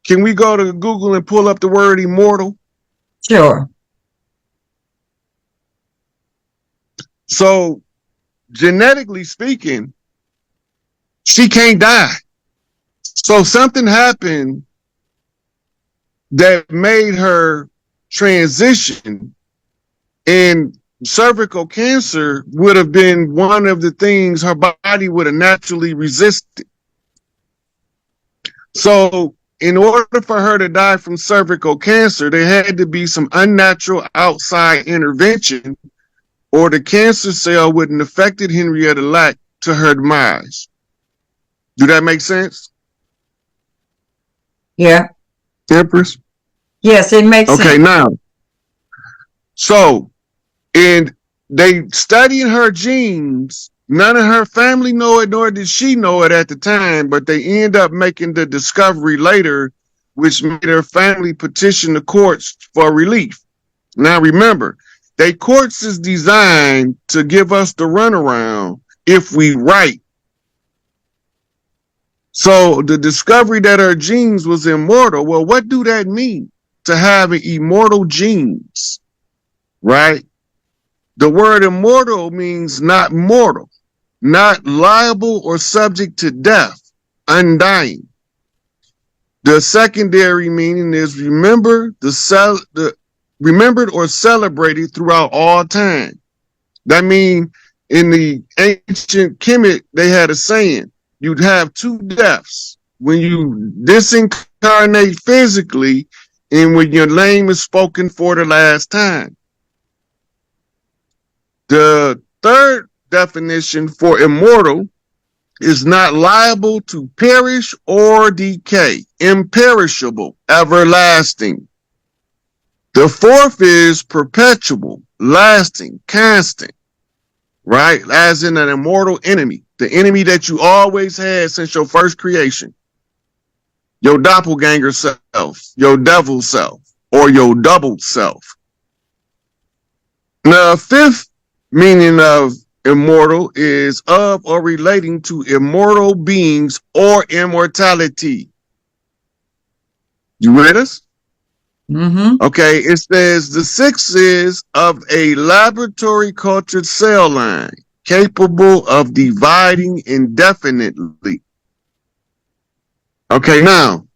Can we go to Google and pull up the word immortal? Sure. So, genetically speaking, she can't die. So something happened that made her transition, and cervical cancer would have been one of the things her body would have naturally resisted. So in order for her to die from cervical cancer, there had to be some unnatural outside intervention, or the cancer cell wouldn't have affected Henrietta Lack to her demise. Do that make sense? Yeah. Empress? Yes, it makes sense. Okay, now, so, and they studied her genes. None of her family know it, nor did she know it at the time, but they end up making the discovery later, which made her family petition the courts for relief. Now remember, they courts is designed to give us the runaround if we right. So the discovery that her genes was immortal, well, what do that mean? To have immortal genes, right? The word immortal means not mortal, not liable or subject to death, undying. The secondary meaning is remembered or celebrated throughout all time. That means in the ancient Kemet, they had a saying, you'd have two deaths, when you disincarnate physically and when your name is spoken for the last time. The third definition for immortal is not liable to perish or decay, imperishable, everlasting. The fourth is perpetual, lasting, constant, right? As in an immortal enemy, the enemy that you always had since your first creation. Your doppelganger self, your devil self, or your double self. The fifth meaning of immortal is of or relating to immortal beings or immortality. You with us? Mm-hmm. Okay, it says the sixth is of a laboratory cultured cell line capable of dividing indefinitely. Okay, now,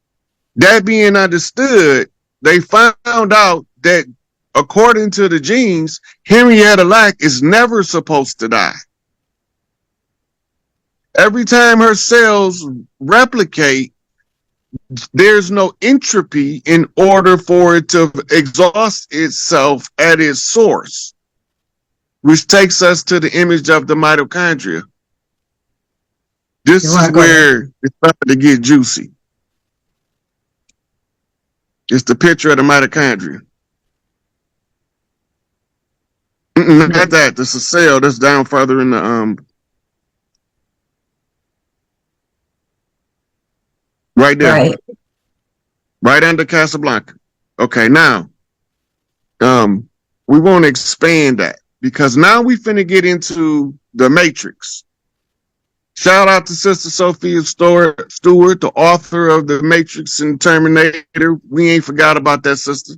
that being understood, they found out that according to the genes, Henrietta Lack is never supposed to die. Every time her cells replicate, there's no entropy in order for it to exhaust itself at its source, which takes us to the image of the mitochondria. This is where it's starting to get juicy. It's the picture of the mitochondria. Not that. That's a cell that's down further in the right there, right under Casablanca. Okay, now we want to expand that because now we finna get into the Matrix. Shout out to Sister Sophia Stewart, the author of The Matrix and Terminator. We ain't forgot about that, sister.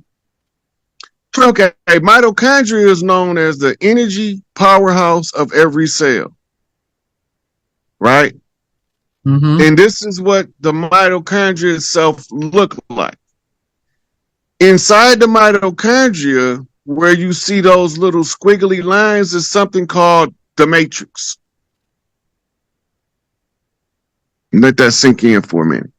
Okay, mitochondria is known as the energy powerhouse of every cell, right? Mm-hmm. And this is what the mitochondria itself look like. Inside the mitochondria, where you see those little squiggly lines, is something called the matrix. Let that sink in for a minute.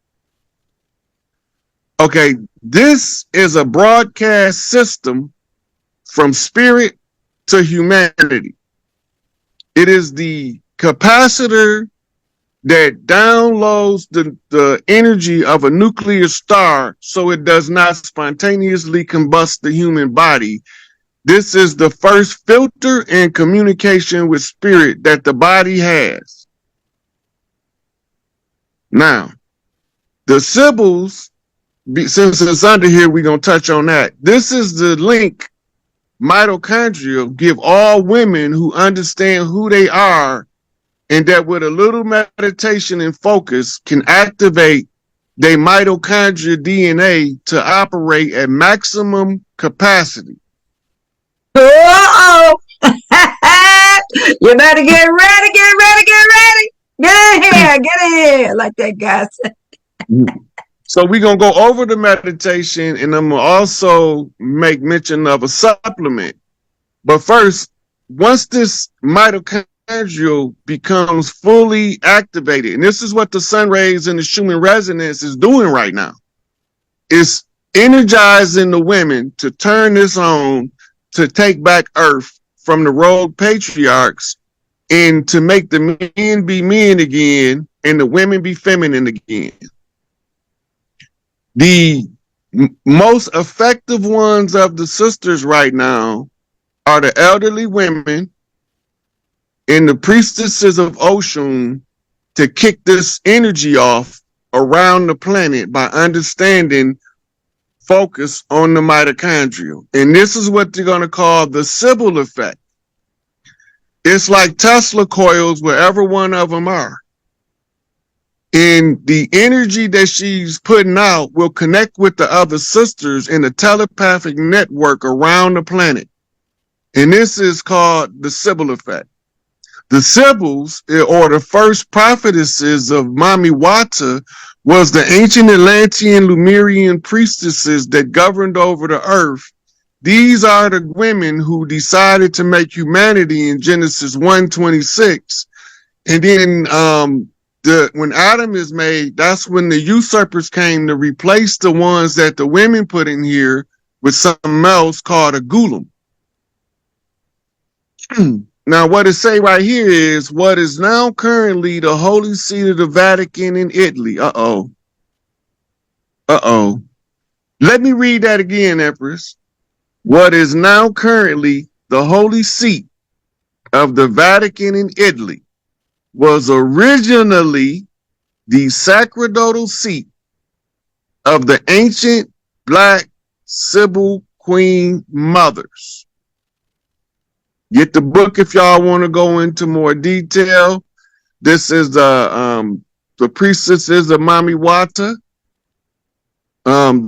Okay, this is a broadcast system from spirit to humanity. It is the capacitor that downloads the energy of a nuclear star so it does not spontaneously combust the human body. This is the first filter and communication with spirit that the body has. Now, the Sibyls, since it's under here, we're going to touch on that. This is the link mitochondria give all women who understand who they are, and that with a little meditation and focus can activate their mitochondria DNA to operate at maximum capacity. Uh-oh. You better get ready, get ready, get ready. Get in here, like that guy said. So we're going to go over the meditation, and I'm going to also make mention of a supplement. But first, once this mitochondrial becomes fully activated, and this is what the sun rays and the Schumann resonance is doing right now, it's energizing the women to turn this on to take back Earth from the rogue patriarchs and to make the men be men again and the women be feminine again. The most effective ones of the sisters right now are the elderly women and the priestesses of Oshun to kick this energy off around the planet by understanding focus on the mitochondrial. And this is what they're going to call the Sybil effect. It's like Tesla coils wherever one of them are. And the energy that she's putting out will connect with the other sisters in a telepathic network around the planet. And this is called the Sybil effect. The Sybils, or the first prophetesses of Mami Wata, was the ancient Atlantean Lemurian priestesses that governed over the earth. These are the women who decided to make humanity in Genesis 1:26. And then when Adam is made, that's when the usurpers came to replace the ones that the women put in here with something else called a Gulam. Now, what it say right here is what is now currently the Holy See of the Vatican in Italy. Uh-oh. Let me read that again, Empress. What is now currently the Holy Seat of the Vatican in Italy was originally the sacerdotal seat of the ancient Black Sybil Queen Mothers. Get the book if y'all want to go into more detail. This is the priestesses of Mami Wata.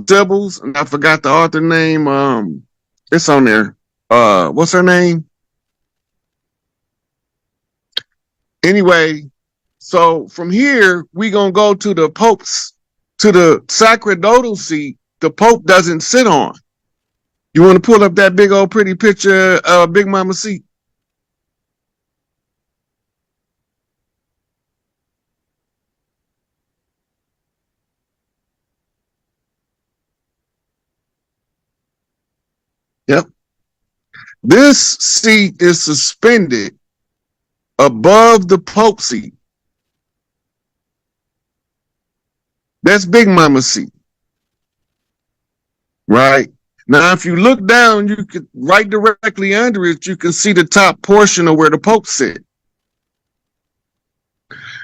Sybil's, and I forgot the author name. It's on there. What's her name? Anyway, so from here, we gonna go to the Pope's, to the sacerdotal seat the Pope doesn't sit on. You want to pull up that big old pretty picture of Big Mama seat? Yep. This seat is suspended above the Pope seat. That's Big Mama's seat. Right? Now, if you look down, you could right directly under it, you can see the top portion of where the Pope sits.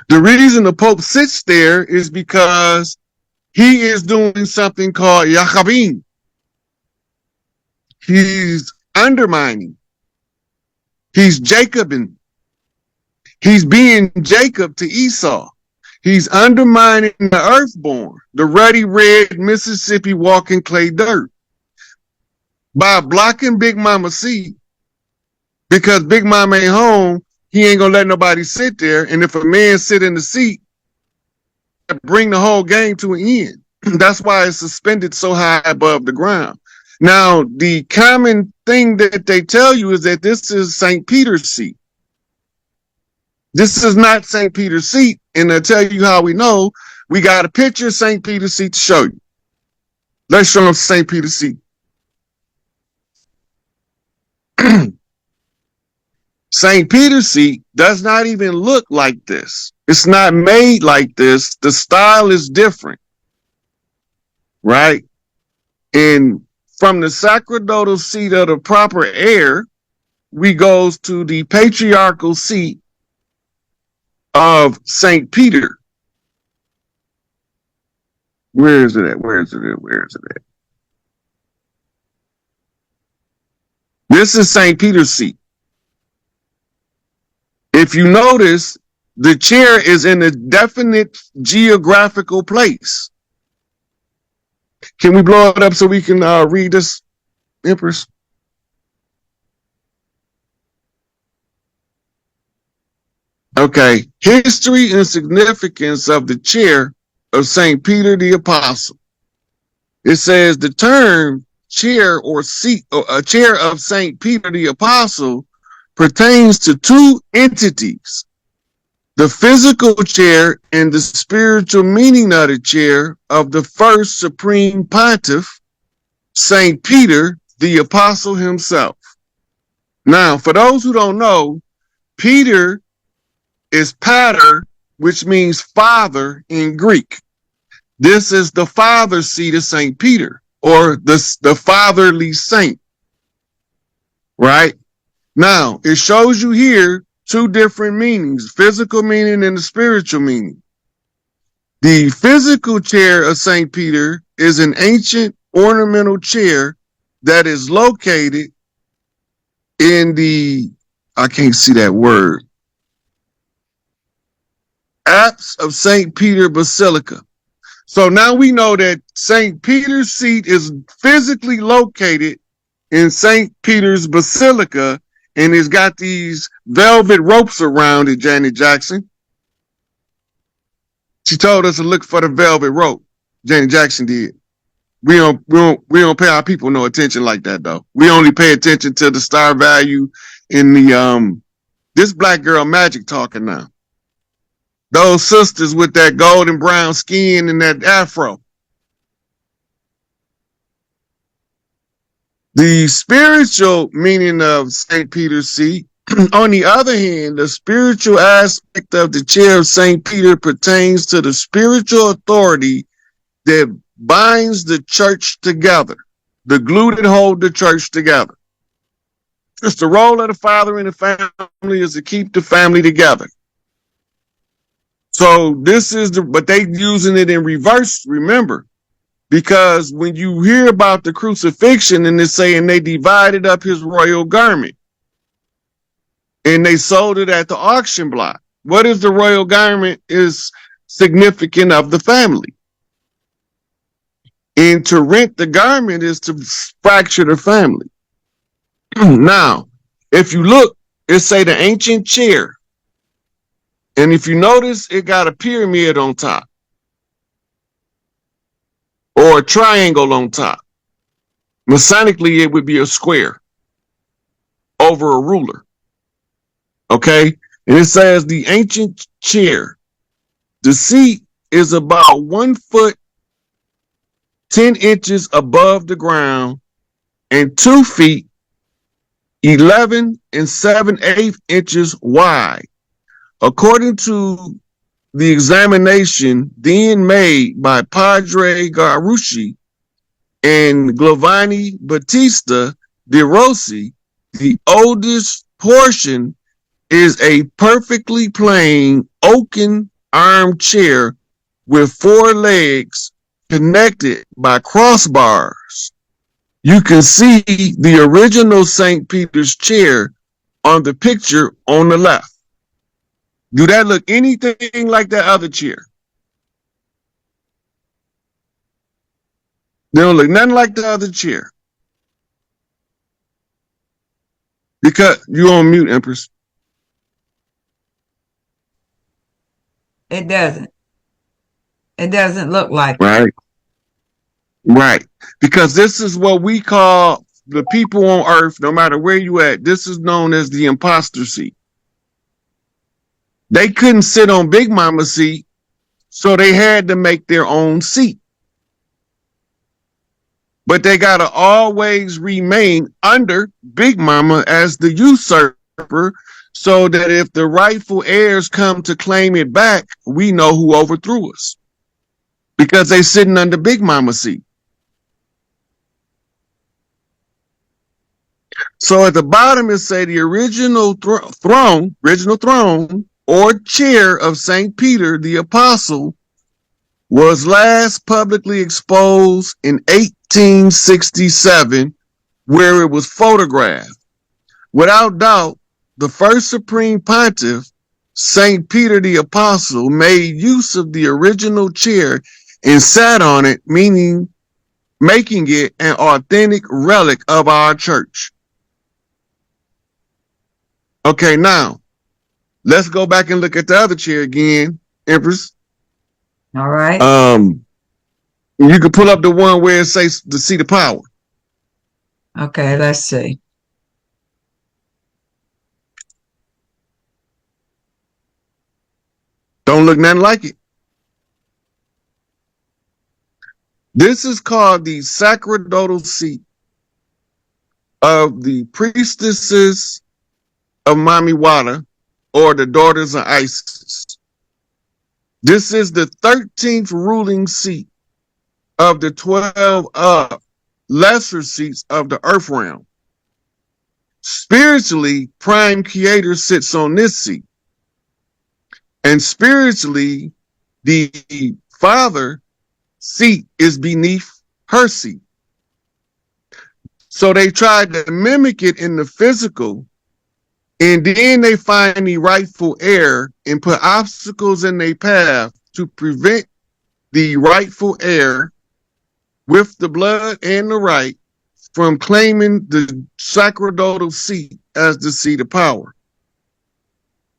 The reason the Pope sits there is because he is doing something called Yachabim. He's undermining. He's Jacobing. He's being Jacob to Esau. He's undermining the earthborn, the ruddy red Mississippi walking clay dirt, by blocking Big Mama's seat. Because Big Mama ain't home, he ain't gonna let nobody sit there. And if a man sit in the seat, bring the whole game to an end. That's why it's suspended so high above the ground. Now, the common thing that they tell you is that this is St. Peter's seat. This is not St. Peter's seat, and they'll tell you how we know. We got a picture of St. Peter's seat to show you. Let's show them St. Peter's seat. St. Peter's seat does not even look like this. It's not made like this. The style is different, right? And from the sacerdotal seat of the proper air, we goes to the patriarchal seat of St. Peter. Where is it at? Where is it at? Where is it at? This is St. Peter's seat. If you notice, the chair is in a definite geographical place. Can we blow it up so we can read this, Empress? Okay. History and significance of the chair of St. Peter the Apostle. It says the term chair or seat, or a chair of St. Peter the Apostle, pertains to two entities: the physical chair and the spiritual meaning of the chair of the first supreme pontiff, St. Peter the Apostle himself. Now, for those who don't know, Peter is pater, which means father in Greek. This is the father seat of St. Peter, or the fatherly saint, right? Now, it shows you here two different meanings, physical meaning and the spiritual meaning. The physical chair of St. Peter is an ancient ornamental chair that is located in the, I can't see that word, apse of St. Peter Basilica. So now we know that St. Peter's seat is physically located in St. Peter's Basilica, and it's got these velvet ropes around it, Janet Jackson. She told us to look for the velvet rope. Janet Jackson did. We don't pay our people no attention like that though. We only pay attention to the star value in the this black girl magic talking now. Those sisters with that golden brown skin and that afro. The spiritual meaning of St. Peter's seat, on the other hand, the spiritual aspect of the chair of St. Peter pertains to the spiritual authority that binds the church together, the glue that hold the church together. It's the role of the father in the family is to keep the family together. So this is but they using it in reverse, remember, because when you hear about the crucifixion and it's saying they divided up his royal garment and they sold it at the auction block. What is the royal garment is significant of the family. And to rent the garment is to fracture the family. Now, if you look, it say the ancient chair. And if you notice, it got a pyramid on top or a triangle on top. Masonically, it would be a square over a ruler. Okay? And it says the ancient chair. The seat is about 1 foot, 10 inches above the ground and 2 feet, 11 and 7/8 inches wide. According to the examination then made by Padre Garucci and Giovanni Battista de Rossi, the oldest portion is a perfectly plain oaken armchair with 4 legs connected by crossbars. You can see the original St. Peter's chair on the picture on the left. Do that look anything like that other chair? They don't look nothing like the other chair. Because you're on mute, Empress. It doesn't. It doesn't look like it. Right. Right. Because this is what we call the people on earth, no matter where you at, this is known as the imposter seat. They couldn't sit on Big Mama's seat, so they had to make their own seat. But they got to always remain under Big Mama as the usurper, so that if the rightful heirs come to claim it back, we know who overthrew us. Because they sitting under Big Mama's seat. So at the bottom it say the original throne or chair of St. Peter the Apostle was last publicly exposed in 1867, where it was photographed. Without doubt, the first supreme pontiff, St. Peter the Apostle, made use of the original chair and sat on it, meaning making it an authentic relic of our church. Okay, now let's go back and look at the other chair again, Empress. All right. You can pull up the one where it says the seat of power. Okay, let's see. Don't look nothing like it. This is called the sacerdotal seat of the priestesses of Mamiwata, or the daughters of Isis. This is the 13th ruling seat of the 12 lesser seats of the earth realm. Spiritually, Prime Creator sits on this seat. And spiritually, the Father seat is beneath her seat. So they tried to mimic it in the physical, and then they find the rightful heir and put obstacles in their path to prevent the rightful heir with the blood and the right from claiming the sacerdotal seat as the seat of power.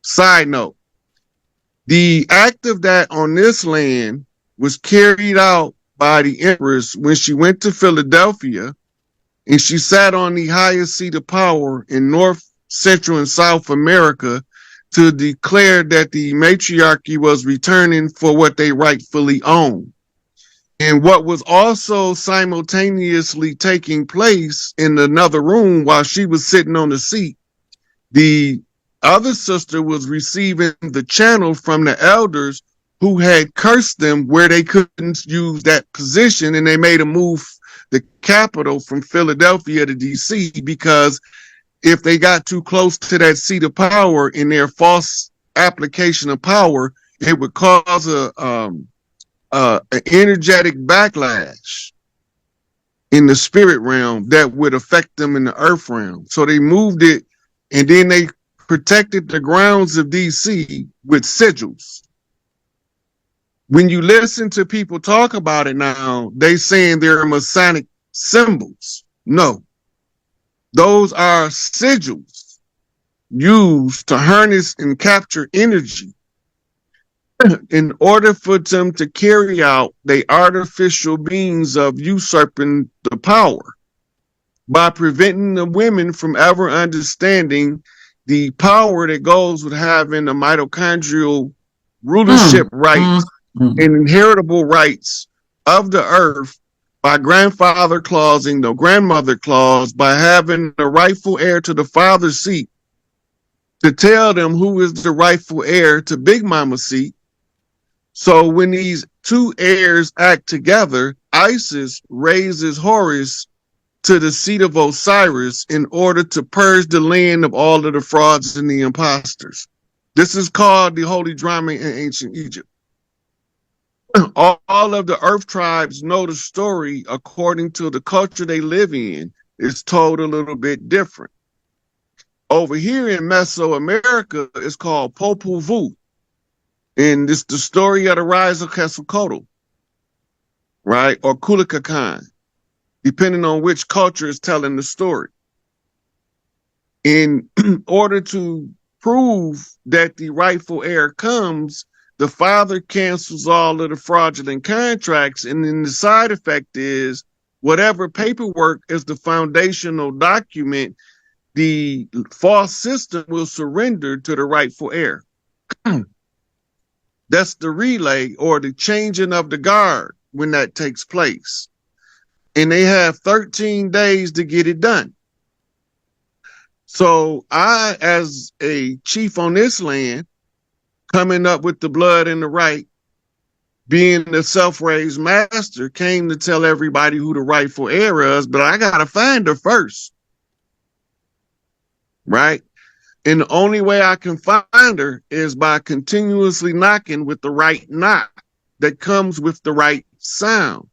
Side note, the act of that on this land was carried out by the Empress when she went to Philadelphia, and she sat on the highest seat of power in North, Central, and South America to declare that the matriarchy was returning for what they rightfully owned. And what was also simultaneously taking place in another room while she was sitting on the seat, the other sister was receiving the channel from the elders who had cursed them where they couldn't use that position, and they made a move the capital from Philadelphia to DC, because if they got too close to that seat of power in their false application of power, it would cause an energetic backlash in the spirit realm that would affect them in the earth realm. So they moved it, and then they protected the grounds of DC with sigils. When you listen to people talk about it now, they saying they're Masonic symbols. No, those are sigils used to harness and capture energy in order for them to carry out the artificial means of usurping the power by preventing the women from ever understanding the power that goes with having the mitochondrial rulership rights and inheritable rights of the earth by grandfather clausing the grandmother clause, by having the rightful heir to the father's seat to tell them who is the rightful heir to Big Mama's seat. So when these two heirs act together, Isis raises Horus to the seat of Osiris in order to purge the land of all of the frauds and the imposters. This is called the holy drama in ancient Egypt. All of the earth tribes know the story according to the culture they live in. It's told a little bit different. Over here in Mesoamerica, it's called Popol Vuh. And it's the story of the rise of Quetzalcoatl, right? Or Kulakakan, depending on which culture is telling the story. In order to prove that the rightful heir comes, the father cancels all of the fraudulent contracts, and then the side effect is whatever paperwork is the foundational document, the false system will surrender to the rightful heir. That's the relay, or the changing of the guard, when that takes place. And they have 13 days to get it done. So I, as a chief on this land, coming up with the blood and the right, being the self-raised master, came to tell everybody who the rightful heir is, but I gotta find her first, right? And the only way I can find her is by continuously knocking with the right knock that comes with the right sound.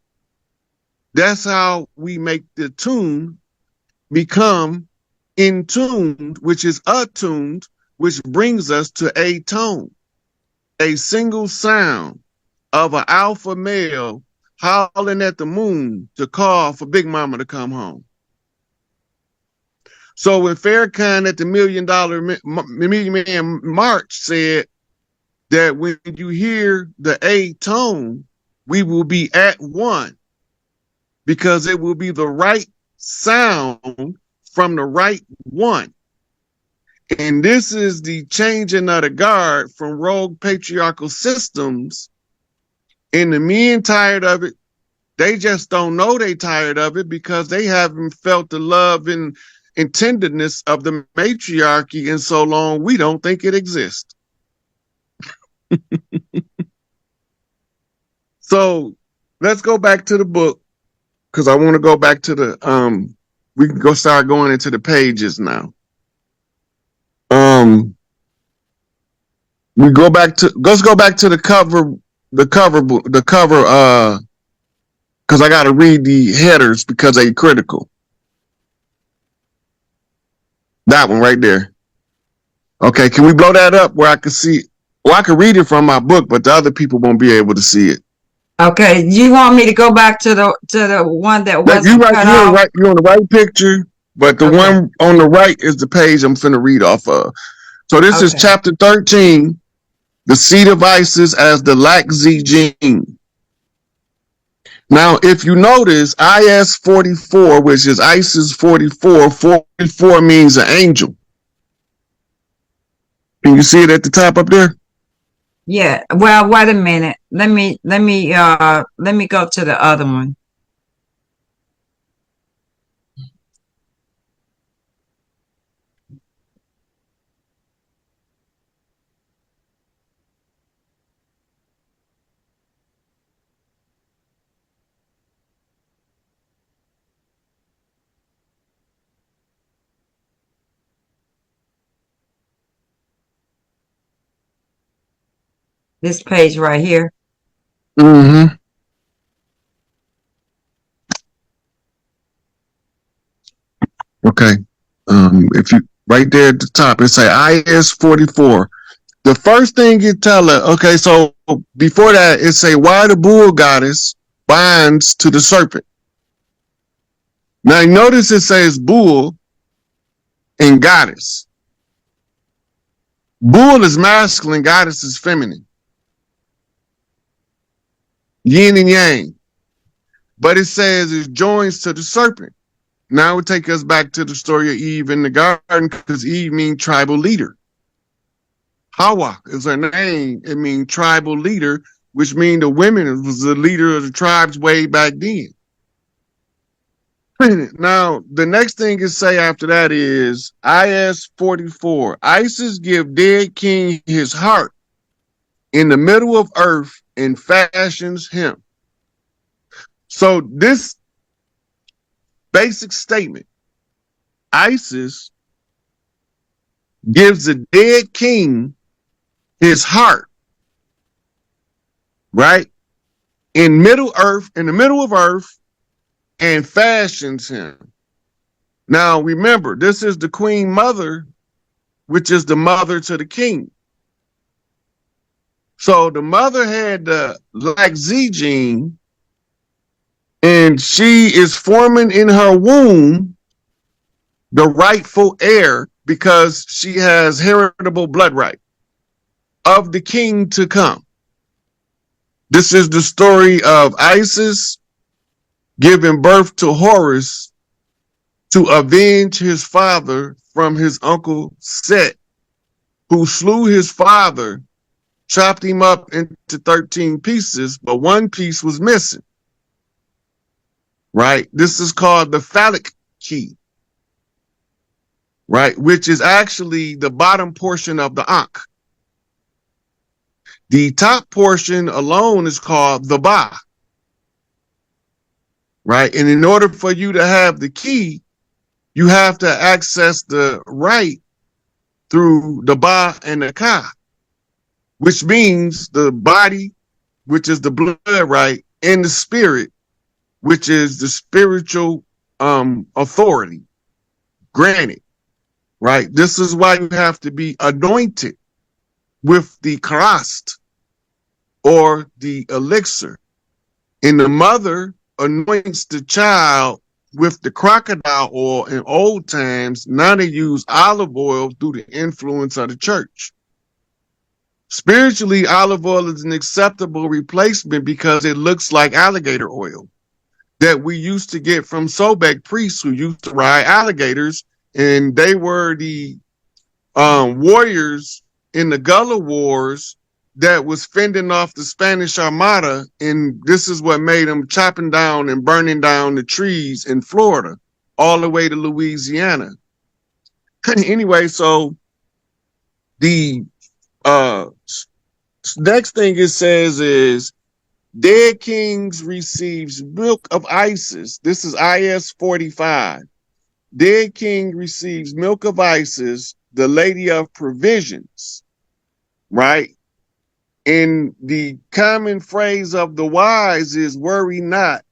That's how we make the tune become in tuned, which is attuned, which brings us to a tone. A single sound of an alpha male howling at the moon to call for Big Mama to come home. So when Farrakhan at the Million Man March said that when you hear the A tone, we will be at one, because it will be the right sound from the right one. And this is the changing of the guard from rogue patriarchal systems. And the men tired of it. They just don't know they tired of it because they haven't felt the love and tenderness of the matriarchy in so long we don't think it exists. So let's go back to the book, because I want to go back to the we can go start going into the pages now. Let's go back to the cover because I got to read the headers because they're critical. That one right there. Okay, can we blow that up where I can see? Well, I can read it from my book, but the other people won't be able to see it. Okay, you want me to go back to the one that wasn't cut off? You're on the right picture, but the one on the right is the page I'm finna read off of. So this is chapter 13, the seed of Isis as the Laxzi gene. Now, if you notice, IS 44, which is Isis 44, 44 means an angel. Can you see it at the top up there? Yeah. Well, wait a minute. Let me go to the other one. This page right here. Mm-hmm. Okay. If you right there at the top, it say IS 44. The first thing you tell her, okay, so before that, it say why the bull goddess binds to the serpent. Now notice it says bull and goddess. Bull is masculine, goddess is feminine. Yin and yang. But it says it joins to the serpent. Now it would take us back to the story of Eve in the garden, because Eve means tribal leader. Hawa is her name. It means tribal leader, which means the women was the leader of the tribes way back then. Now, the next thing it say after that is IS 44. Isis give dead king his heart in the middle of earth and fashions him. So this basic statement, Isis gives the dead king his heart, right? In the middle of earth, and fashions him. Now remember, this is the queen mother, which is the mother to the king. So the mother had the Laxzi gene, and she is forming in her womb the rightful heir, because she has heritable blood right of the king to come. This is the story of Isis giving birth to Horus to avenge his father from his uncle Set, who slew his father, chopped him up into 13 pieces, but one piece was missing. Right? This is called the phallic key, right? Which is actually the bottom portion of the Ankh. The top portion alone is called the Ba. Right? And in order for you to have the key, you have to access the right through the Ba and the Ka, which means the body, which is the blood right, and the spirit, which is the spiritual authority granted. Right? This is why you have to be anointed with the Krast, or the elixir, And the mother anoints the child with the crocodile oil in old times. Now they use olive oil through the influence of the church. Spiritually, olive oil is an acceptable replacement because it looks like alligator oil that we used to get from Sobek priests who used to ride alligators, and they were the warriors in the Gullah Wars that was fending off the Spanish Armada, and this is what made them chopping down and burning down the trees in Florida all the way to Louisiana. Anyway, so the next thing it says is Dead Kings receives milk of Isis. This is IS 45. Dead King receives milk of Isis, the lady of provisions, right? And the common phrase of the wise is worry not,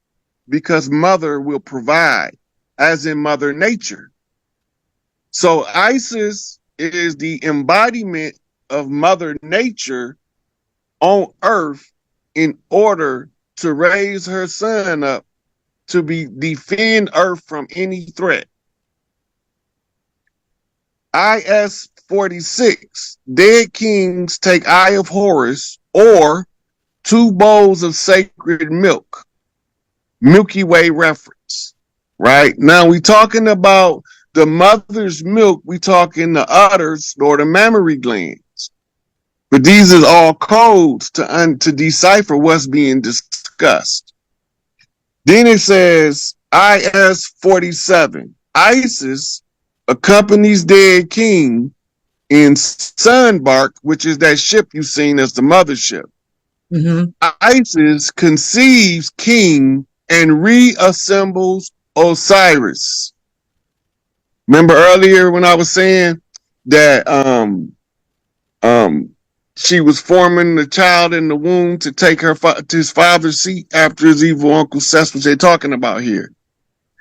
because mother will provide, as in Mother Nature. So Isis is the embodiment of Mother Nature on earth in order to raise her son up to defend earth from any threat. IS 46, dead kings take Eye of Horus or 2 bowls of sacred milk. Milky Way reference, right? Now we talking about the mother's milk, we talking the udders or the mammary glands. But these are all codes to decipher what's being discussed. Then it says IS 47, Isis accompanies dead king in Sunbark, which is that ship you've seen as the mothership. Mm-hmm. Isis conceives king and reassembles Osiris. Remember earlier when I was saying that she was forming the child in the womb to take her to his father's seat after his evil uncle Seth, which they're talking about here.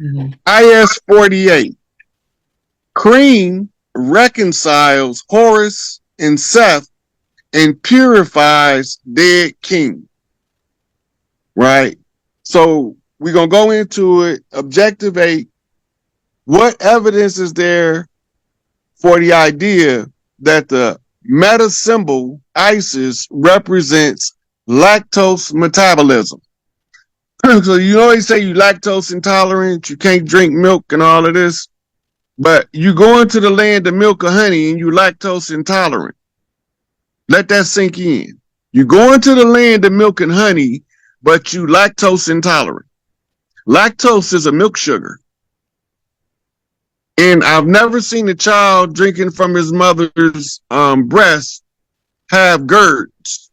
Mm-hmm. IS 48. Cream reconciles Horus and Seth and purifies dead king. Right? So we're going to go into it. Objective 8. What evidence is there for the idea that the meta symbol Isis represents lactose metabolism? So you always say you lactose intolerant, you can't drink milk and all of this, but you go into the land of milk or honey and you lactose intolerant. Let that sink in. You go into the land of milk and honey, but you lactose intolerant. Lactose is a milk sugar. And I've never seen a child drinking from his mother's breast have GERDs.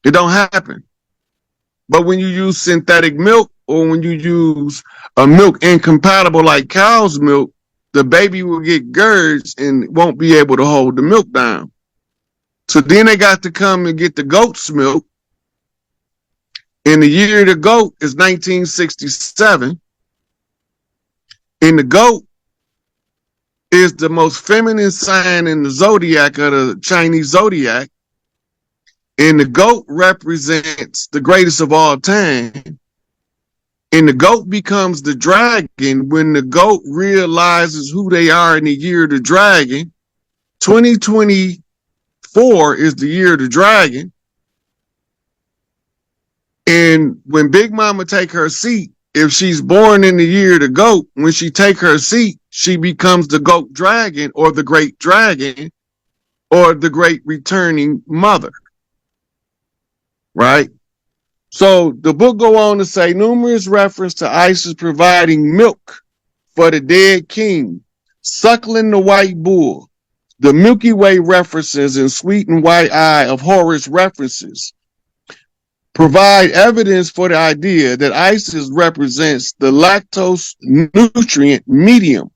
It don't happen. But when you use synthetic milk or when you use a milk incompatible like cow's milk, the baby will get GERDs and won't be able to hold the milk down. So then they got to come and get the goat's milk. And the year of the goat is 1967. And the goat is the most feminine sign in the zodiac of the Chinese zodiac. And the goat represents the greatest of all time. And the goat becomes the dragon when the goat realizes who they are in the year of the dragon. 2024 is the year of the dragon. And when Big Mama take her seat, if she's born in the year of the goat, when she take her seat, she becomes the goat dragon or the great dragon or the great returning mother. Right? So the book go on to say numerous reference to Isis providing milk for the dead king, suckling the white bull, the Milky Way references and sweet and white eye of Horus references provide evidence for the idea that Isis represents the lactose nutrient medium.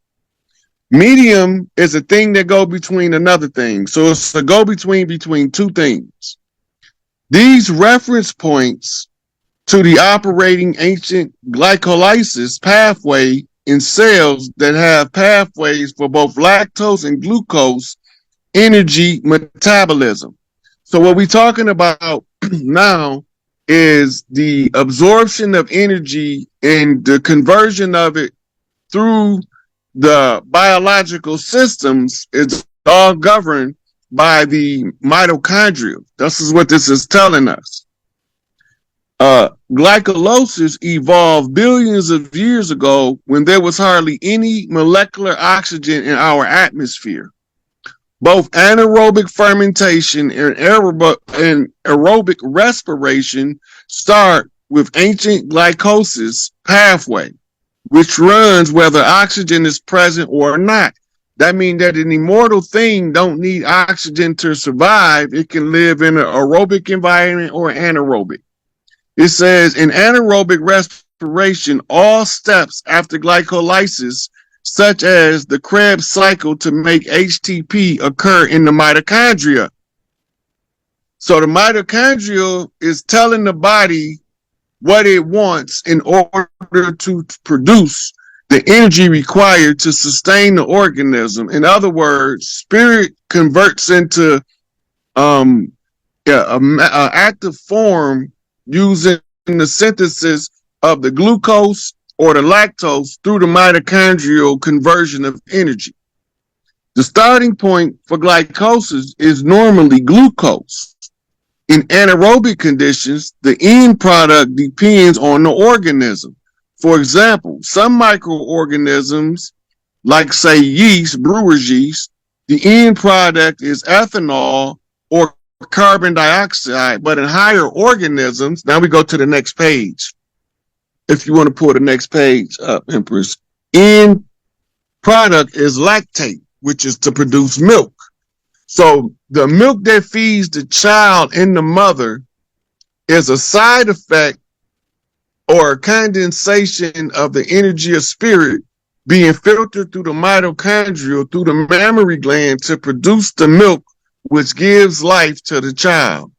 Medium is a thing that go between another thing. So it's a go between two things. These reference points to the operating ancient glycolysis pathway in cells that have pathways for both lactose and glucose energy metabolism. So what we're talking about now is the absorption of energy and the conversion of it through the biological systems is all governed by the mitochondria. This is what this is telling us. Glycolysis evolved billions of years ago when there was hardly any molecular oxygen in our atmosphere. Both anaerobic fermentation and aerobic respiration start with ancient glycolysis pathway, which runs whether oxygen is present or not. That means that an immortal thing don't need oxygen to survive. It can live in an aerobic environment or anaerobic. It says in anaerobic respiration, all steps after glycolysis, such as the Krebs cycle to make ATP, occur in the mitochondria. So the mitochondria is telling the body what it wants in order to produce the energy required to sustain the organism. In other words, spirit converts into an active form using the synthesis of the glucose or the lactose through the mitochondrial conversion of energy. The starting point for glycolysis is normally glucose. In anaerobic conditions, the end product depends on the organism. For example, some microorganisms, like say yeast, brewer's yeast, the end product is ethanol or carbon dioxide, but in higher organisms, now we go to the next page. If you want to pull the next page up, Empress, end product is lactate, which is to produce milk. So the milk that feeds the child in the mother is a side effect or a condensation of the energy of spirit being filtered through the mitochondria, through the mammary gland to produce the milk, which gives life to the child.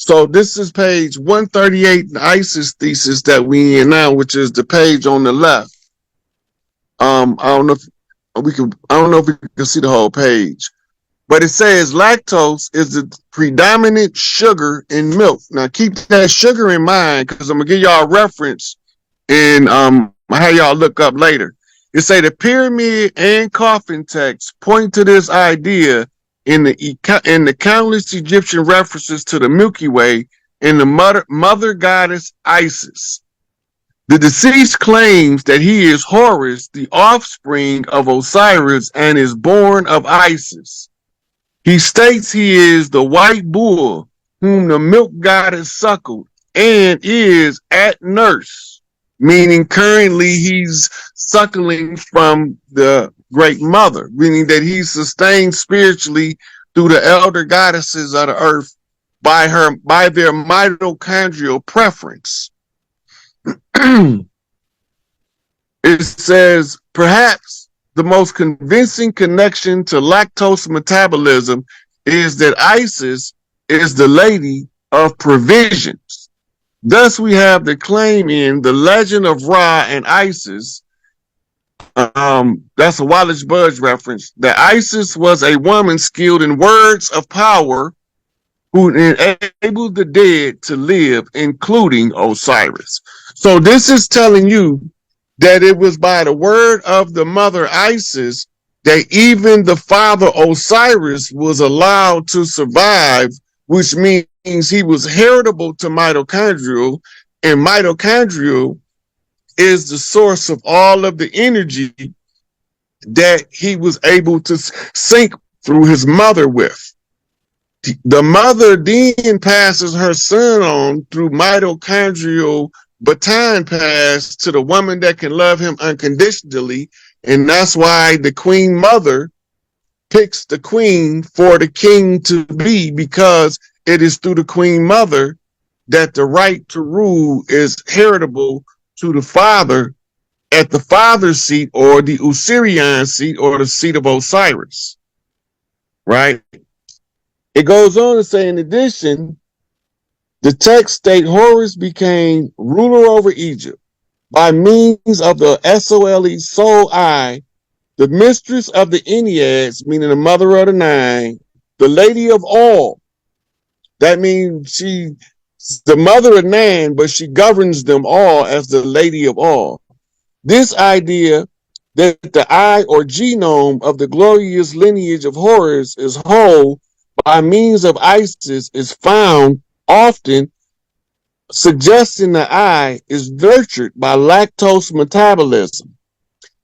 So this is page 138, the ISIS thesis that we in now, which is the page on the left. I don't know if we can see the whole page, but it says lactose is the predominant sugar in milk. Now keep that sugar in mind, because I'm gonna give y'all a reference and how y'all look up later. It say the pyramid and coffin text point to this idea in the countless Egyptian references to the Milky Way and the mother goddess Isis. The deceased claims that he is Horus, the offspring of Osiris, and is born of Isis. He states he is the white bull whom the milk goddess suckled and is at nurse, meaning currently he's suckling from the great mother, meaning that he's sustained spiritually through the elder goddesses of the earth by their mitochondrial preference. It says perhaps the most convincing connection to lactose metabolism is that Isis is the lady of provisions. Thus we have the claim in the legend of Ra and Isis, that's a Wallace Budge reference, that Isis was a woman skilled in words of power who enabled the dead to live, including Osiris. So this is telling you that it was by the word of the mother Isis that even the father Osiris was allowed to survive, which means he was heritable to mitochondrial, and mitochondrial is the source of all of the energy that he was able to sync through his mother with. The mother then passes her son on through mitochondrial baton pass to the woman that can love him unconditionally, and that's why the queen mother picks the queen for the king to be, because it is through the queen mother that the right to rule is heritable to the father at the father's seat, or the Osirian seat, or the seat of Osiris, right? It goes on to say, in addition, the text state Horus became ruler over Egypt by means of the Soul I, the mistress of the Enneads, meaning the mother of the nine, the lady of all. That means she the mother of Nan, but she governs them all as the lady of all. This idea that the I or genome of the glorious lineage of Horus is whole by means of Isis is found often, suggesting the I is nurtured by lactose metabolism.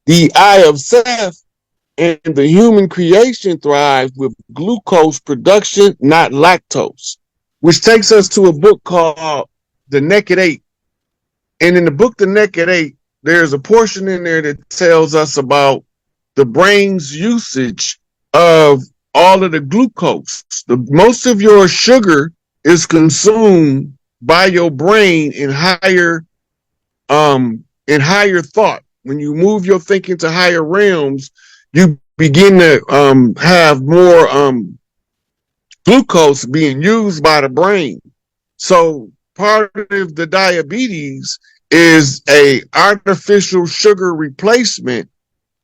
The I of Seth and the human creation thrive with glucose production, not lactose, which takes us to a book called The Naked Ape. And in the book The Naked Ape, there's a portion in there that tells us about the brain's usage of all of the glucose. Most of your sugar is consumed by your brain in higher thought. When you move your thinking to higher realms, you begin to have more glucose being used by the brain. So part of the diabetes is a artificial sugar replacement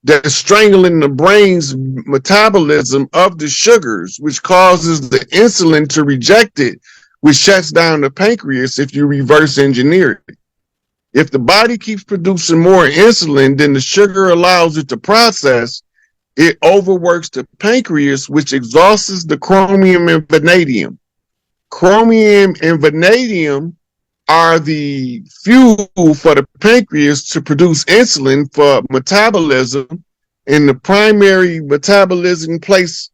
that's strangling the brain's metabolism of the sugars, which causes the insulin to reject it, which shuts down the pancreas if you reverse engineer it. If the body keeps producing more insulin than the sugar allows it to process, it overworks the pancreas, which exhausts the chromium and vanadium. Chromium and vanadium are the fuel for the pancreas to produce insulin for metabolism, and the primary metabolism place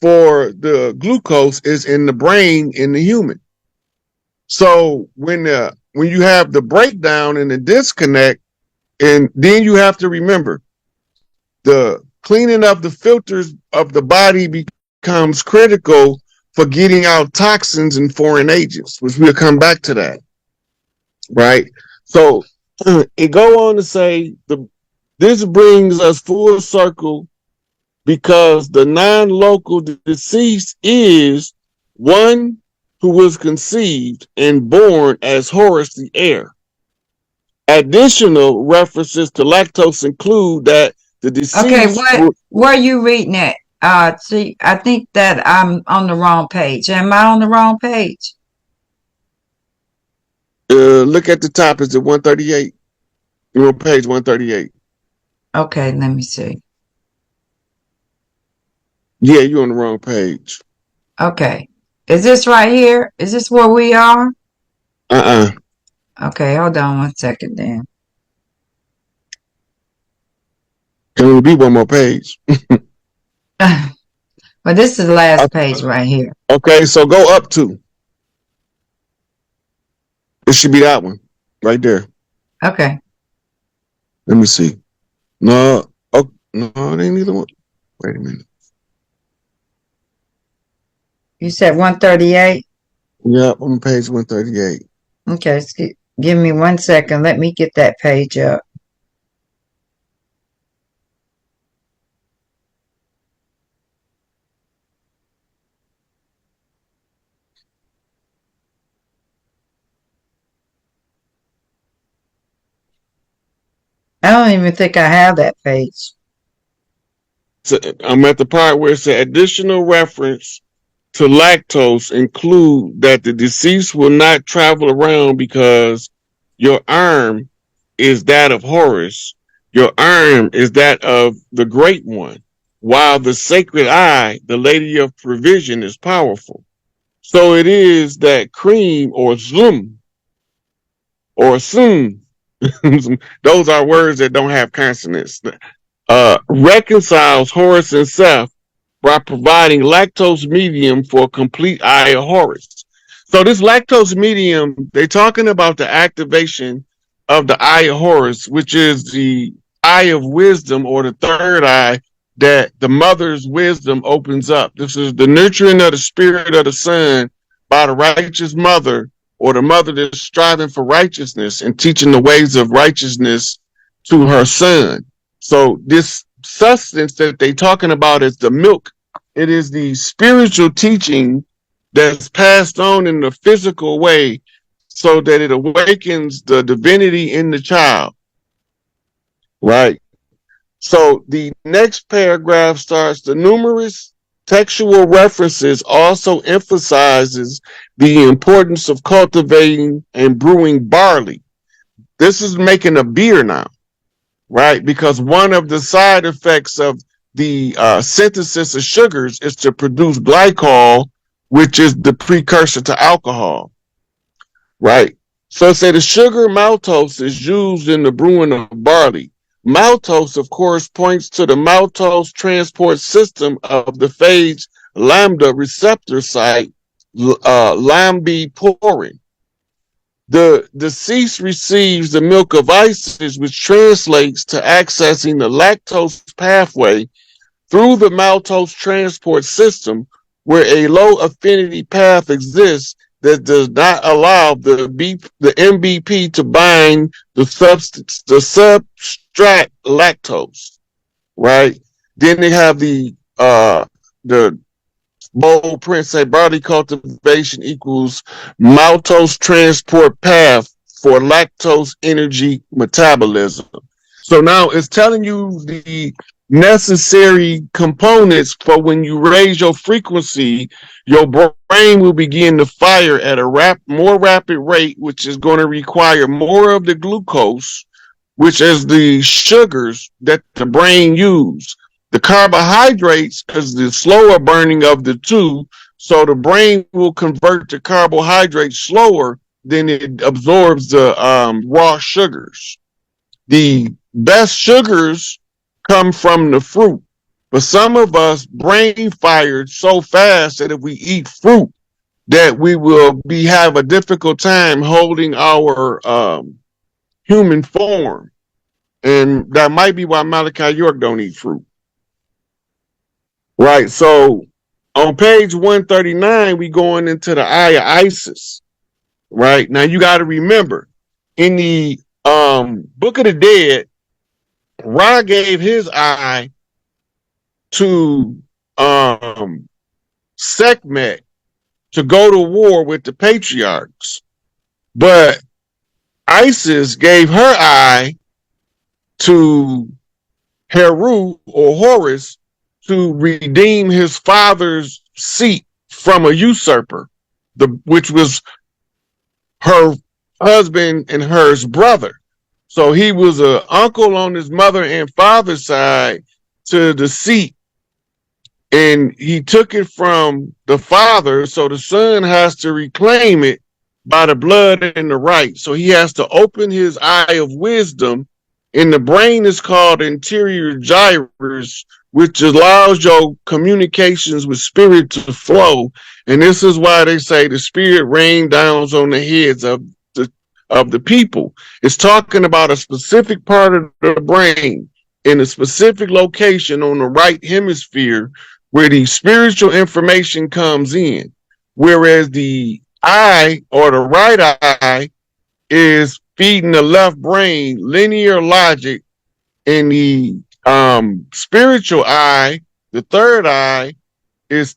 for the glucose is in the brain in the human. So when you have the breakdown and the disconnect, and then you have to remember the cleaning of the filters of the body becomes critical for getting out toxins and foreign agents, which we'll come back to that. Right? So it go on to say this brings us full circle because the non-local deceased is one who was conceived and born as Horus the heir. Additional references to lactose include that the deceased... Okay, where are you reading it? See, I think that I'm on the wrong page. Am I on the wrong page? Look at the top. Is it 138? You're on page 138. Okay, let me see. Yeah, you're on the wrong page. Okay. Is this right here? Is this where we are? Okay, hold on one second then. Can it be one more page? But this is the last page right here. Okay, so go up to. It should be that one right there. Okay. Let me see. No, oh, no, it ain't either one. Wait a minute. You said 138? Yeah, on page 138. Okay, give me 1 second. Let me get that page up. I don't even think I have that page. So I'm at the part where it said additional reference to lactose include that the deceased will not travel around because your arm is that of Horus. Your arm is that of the Great One, while the sacred eye, the Lady of Provision, is powerful. So it is that cream or zoom or soon, those are words that don't have consonants, reconciles Horus and Seth by providing lactose medium for a complete eye of Horus. So this lactose medium, they're talking about the activation of the eye of Horus, which is the eye of wisdom or the third eye that the mother's wisdom opens up. This is the nurturing of the spirit of the son by the righteous mother, or the mother that's striving for righteousness and teaching the ways of righteousness to her son. So this substance that they're talking about is the milk. It is the spiritual teaching that's passed on in the physical way so that it awakens the divinity in the child. Right? So the next paragraph starts the numerous Textual references also emphasizes the importance of cultivating and brewing barley. This is making a beer now, right? Because one of the side effects of the synthesis of sugars is to produce glycol, which is the precursor to alcohol, right? So say the sugar maltose is used in the brewing of barley. Maltose, of course, points to the maltose transport system of the phage lambda receptor site, lambiporin. The deceased receives the milk of Isis, which translates to accessing the lactose pathway through the maltose transport system, where a low affinity path exists that does not allow the MBP to bind the substrate lactose. Right. Then they have the bold print say barley cultivation equals maltose transport path for lactose energy metabolism. So now it's telling you the necessary components for when you raise your frequency, your brain will begin to fire at a more rapid rate, which is going to require more of the glucose, which is the sugars that the brain uses. The carbohydrates is the slower burning of the two, so the brain will convert the carbohydrates slower than it absorbs the raw sugars. The best sugars come from the fruit, but some of us brain fired so fast that if we eat fruit, that we will have a difficult time holding our human form. And that might be why Malachi York don't eat fruit. Right. So on page 139, we going into the eye of Isis. Right. Now you got to remember, in the Book of the Dead, Ra gave his eye to Sekhmet to go to war with the patriarchs. But Isis gave her eye to Heru or Horus to redeem his father's seat from a usurper, which was her husband and hers brother. So he was an uncle on his mother and father's side to the seat, and he took it from the father. So the son has to reclaim it by the blood and the right. So he has to open his eye of wisdom, and the brain is called interior gyrus, which allows your communications with spirit to flow. And this is why they say the spirit rain downs on the heads of the people. It's talking about a specific part of the brain in a specific location on the right hemisphere where the spiritual information comes in. Whereas the eye or the right eye is feeding the left brain linear logic, and the spiritual eye, the third eye, is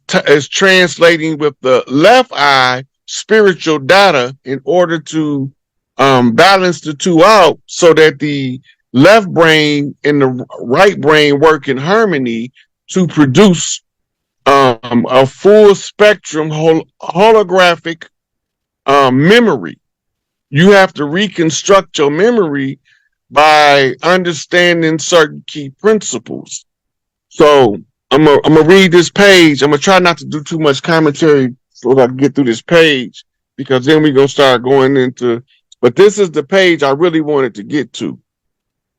translating with the left eye spiritual data in order to balance the two out, so that the left brain and the right brain work in harmony to produce a full spectrum holographic memory. You have to reconstruct your memory by understanding certain key principles. So I'm gonna read this page. I'm gonna try not to do too much commentary so that I can get through this page, because then we're gonna start going into. But this is the page I really wanted to get to.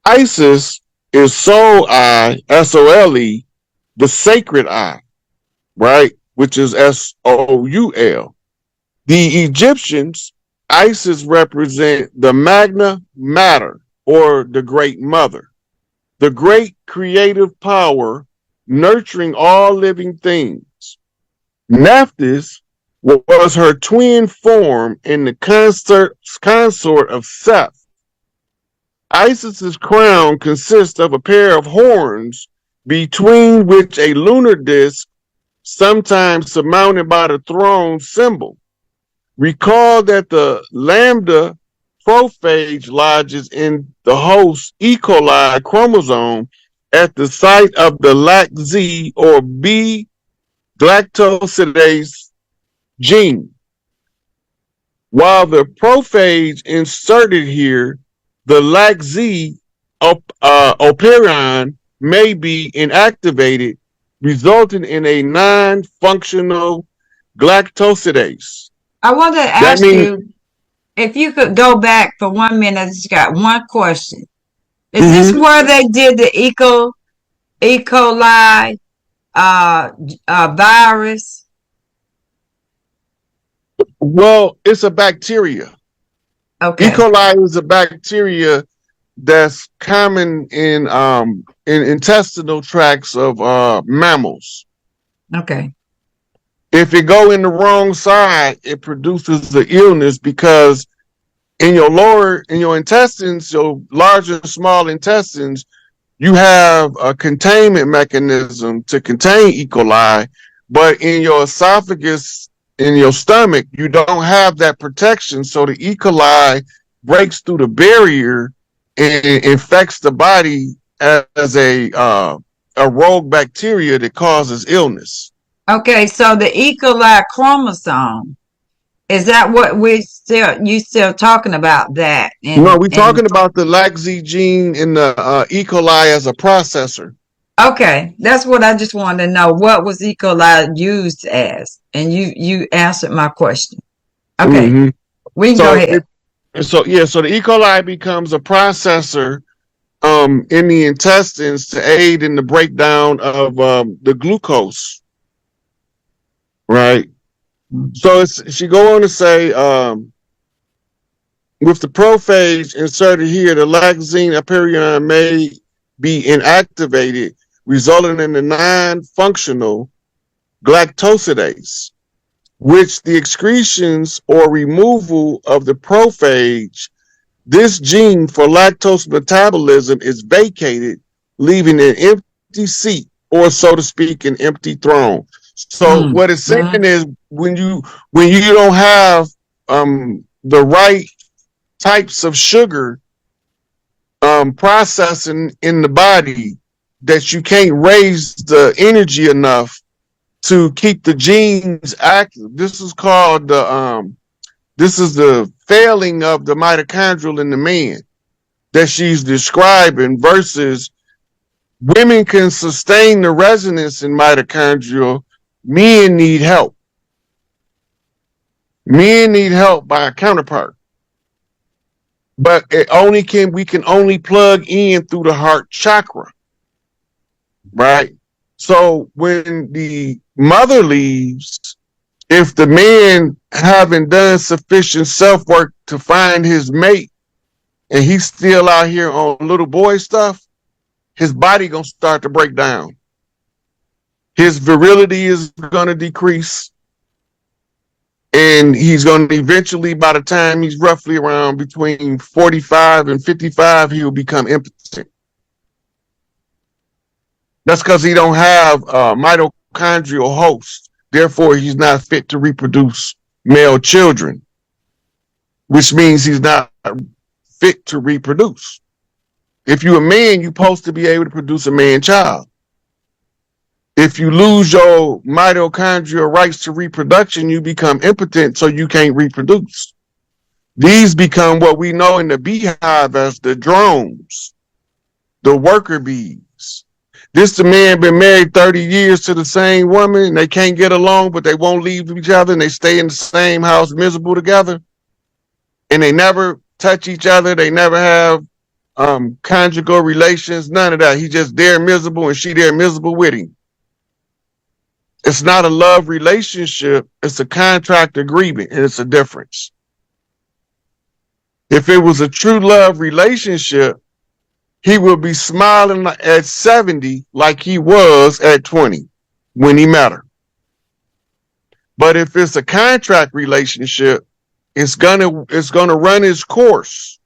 Isis is Soul Eye, S-O-L-E, the sacred eye, right? Which is S-O-U-L. The Egyptians, Isis represent the Magna Mater, or the Great Mother, the great creative power nurturing all living things. Nephthys was her twin form in the consort of Seth. Isis's crown consists of a pair of horns, between which a lunar disk, sometimes surmounted by the throne symbol. Recall that the lambda prophage lodges in the host E. coli chromosome at the site of the LAC-Z or B galactosidase gene. While the prophage inserted here, the LAC-Z operon may be inactivated, resulting in a non-functional galactosidase. I want to ask you if you could go back for 1 minute. I just got one question. Is this where they did the E. coli virus? Well, it's a bacteria. Okay. E. coli is a bacteria that's common in intestinal tracts of mammals. Okay. If it go in the wrong side, it produces the illness because in your intestines, your large and small intestines, you have a containment mechanism to contain E. coli, but in your esophagus, in your stomach, you don't have that protection. So the E. coli breaks through the barrier and infects the body as a rogue bacteria that causes illness. Okay, so the E. coli chromosome, is that what you still talking about that? No, we're talking about the LAC-Z gene in the E. coli as a processor. Okay, that's what I just wanted to know. What was E. coli used as? And you answered my question. Okay, we can go ahead. So the E. coli becomes a processor in the intestines to aid in the breakdown of the glucose. Right. So she go on to say, with the prophage inserted here, the LAC-Z operon may be inactivated, resulting in the non-functional galactosidase, which the excretions or removal of the prophage, this gene for lactose metabolism is vacated, leaving an empty seat, or so to speak, an empty throne. So what it's saying is when you don't have the right types of sugar processing in the body, that you can't raise the energy enough to keep the genes active. This is called this is the failing of the mitochondrial in the man that she's describing, versus women can sustain the resonance in mitochondrial. Men need help. Men need help by a counterpart. But we can only plug in through the heart chakra. Right? So when the mother leaves, if the man haven't done sufficient self-work to find his mate, and he's still out here on little boy stuff, his body gonna start to break down. His virility is gonna decrease, and he's gonna eventually, by the time he's roughly around between 45 and 55, he will become impotent. That's because he don't have a mitochondrial host. Therefore, he's not fit to reproduce male children, which means he's not fit to reproduce. If you're a man, you're supposed to be able to produce a man child. If you lose your mitochondrial rights to reproduction, you become impotent, so you can't reproduce. These become what we know in the beehive as the drones, the worker bees. The man been married 30 years to the same woman, and they can't get along, but they won't leave each other, and they stay in the same house miserable together. And they never touch each other. They never have conjugal relations, none of that. He just there miserable, and she there miserable with him. It's not a love relationship. It's a contract agreement, and it's a difference. If it was a true love relationship, he would be smiling at 70 like he was at 20 when he met her. But if it's a contract relationship, it's gonna run its course.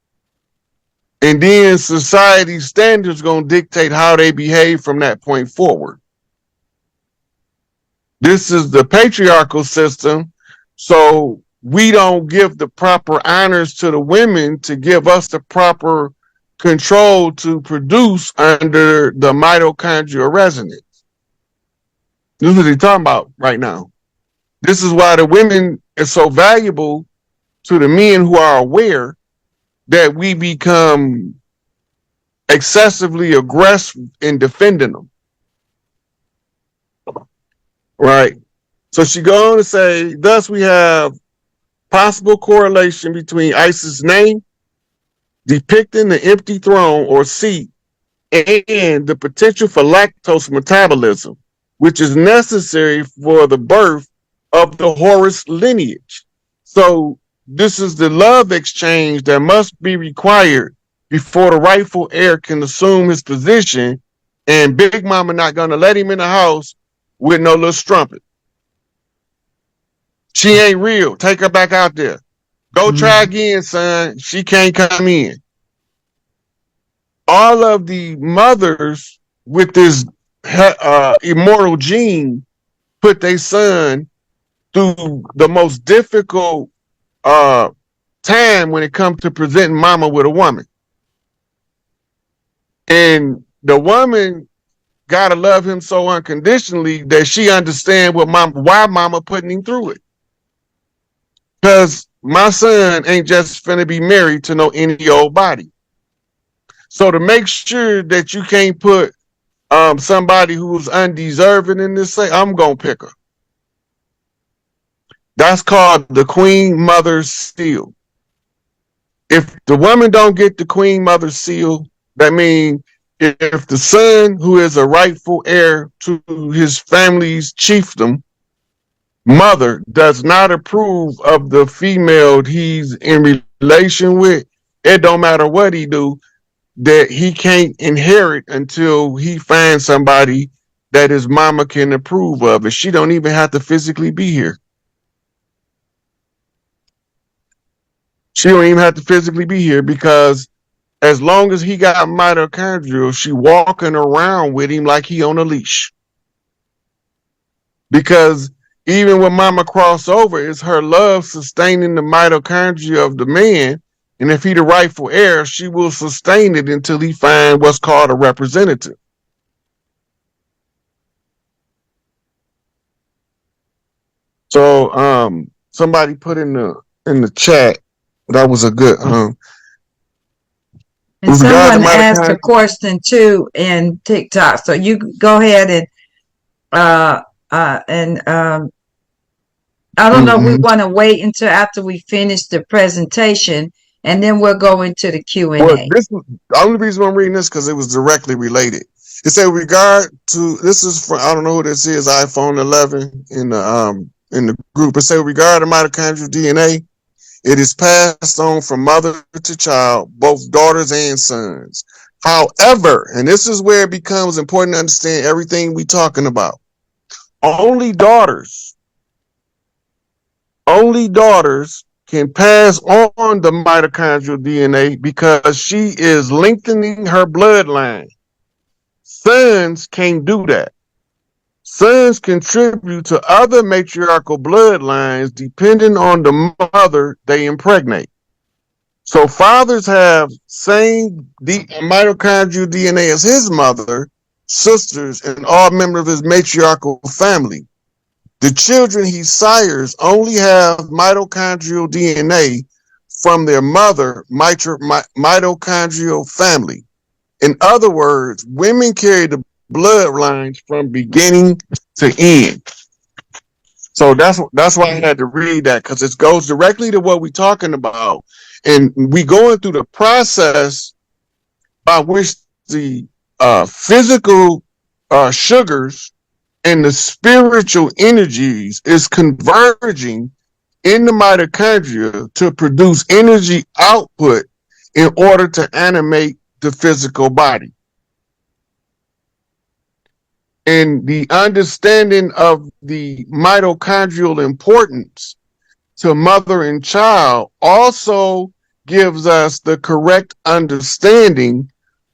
And then society's standards gonna dictate how they behave from that point forward. This is the patriarchal system, so we don't give the proper honors to the women to give us the proper control to produce under the mitochondrial resonance. This is what he's talking about right now. This is why the women is so valuable to the men who are aware that we become excessively aggressive in defending them. Right. So she goes on to say, thus we have possible correlation between Isis' name, depicting the empty throne or seat, and the potential for lactose metabolism, which is necessary for the birth of the Horus lineage. So this is the love exchange that must be required before the rightful heir can assume his position, and Big Mama not gonna let him in the house with no little strumpet. She ain't real. Take her back out there. Go try again, son. She can't come in. All of the mothers with this immortal gene put their son through the most difficult time when it comes to presenting mama with a woman. And the woman gotta love him so unconditionally that she understands why mama putting him through it. Because my son ain't just finna be married to no any old body. So to make sure that you can't put somebody who's undeserving in this, I'm gonna pick her. That's called the Queen Mother Seal. If the woman don't get the Queen Mother Seal, that means if the son, who is a rightful heir to his family's chiefdom, mother does not approve of the female he's in relation with, it don't matter what he do, that he can't inherit until he finds somebody that his mama can approve of. And she don't even have to physically be here. She don't even have to physically be here, because as long as he got mitochondrial, she walking around with him like he on a leash. Because even when mama cross over, it's her love sustaining the mitochondria of the man. And if he the rightful heir, she will sustain it until he find what's called a representative. So somebody put in the chat, that was a good and someone asked a question too in TikTok. So you go ahead and I don't know if we want to wait until after we finish the presentation, and then we'll go into the Q&A. Well, the only reason I'm reading this because it was directly related. It said, regard to, this is for, I don't know who this is, iPhone 11 in the group. It said, regard to mitochondrial DNA, it is passed on from mother to child, both daughters and sons. However, and this is where it becomes important to understand everything we're talking about. Only daughters can pass on the mitochondrial DNA because she is lengthening her bloodline. Sons can't do that. Sons contribute to other matriarchal bloodlines depending on the mother they impregnate. So fathers have same mitochondrial DNA as his mother, sisters, and all members of his matriarchal family. The children he sires only have mitochondrial DNA from their mother mitochondrial family. In other words, women carry the bloodlines from beginning to end. So that's why I had to read that, because it goes directly to what we're talking about. And we going through the process by which the physical sugars and the spiritual energies is converging in the mitochondria to produce energy output in order to animate the physical body. And the understanding of the mitochondrial importance to mother and child also gives us the correct understanding